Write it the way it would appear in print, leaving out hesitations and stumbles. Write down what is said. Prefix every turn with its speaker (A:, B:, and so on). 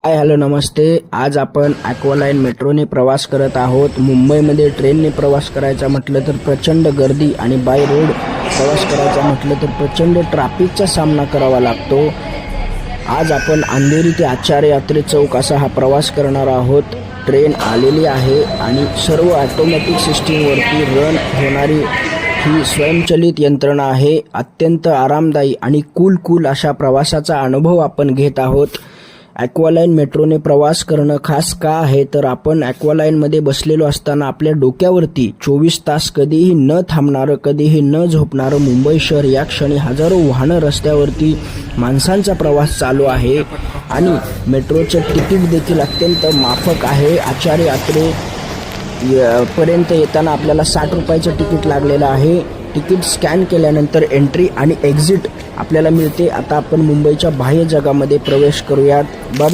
A: Hi hello नमस्ते. आज आपण aqua line मेट्रोने प्रवास करत आहोत. मुंबईमध्ये ट्रेनने प्रवास करायचा म्हटलं तर प्रचंड गर्दी आणि बाय रोड प्रवास करायचा म्हटलं तर प्रचंड ट्रॅफिकचा सामना करावा लागतो. आज आपण अंधेरी ते आचार्य यात्रे चौक असा हा प्रवास करणार आहोत. ट्रेन आलेली आहे आणि सर्व ऑटोमॅटिक सिस्टीमवरती रन होणारी ही स्वयंचलित यंत्रणा आहे. अत्यंत आरामदायी आणि कूल अशा प्रवासाचा अनुभव आपण घेत आहोत. ॲक्वालाईन मेट्रोने प्रवास करणं खास का आहे तर आपण ॲक्वालाईनमध्ये बसलेलो असताना आपल्या डोक्यावरती 24 तास कधीही न थांबणारं, कधीही न झोपणारं मुंबई शहर, या क्षणी हजारो वाहनं रस्त्यावरती, माणसांचा प्रवास चालू आहे आणि मेट्रोचं तिकीट देखील अत्यंत माफक आहे. आचार्य यात्रे पर्यंत येताना आपल्याला 60 रुपयाचं तिकीट लागलेलं आहे. तिकीट स्कॅन केल्यानंतर एंट्री आणि एक्झिट आपल्याला मिळते. आता आपण मुंबईच्या बाह्य जगामध्ये प्रवेश करूयात. बाय.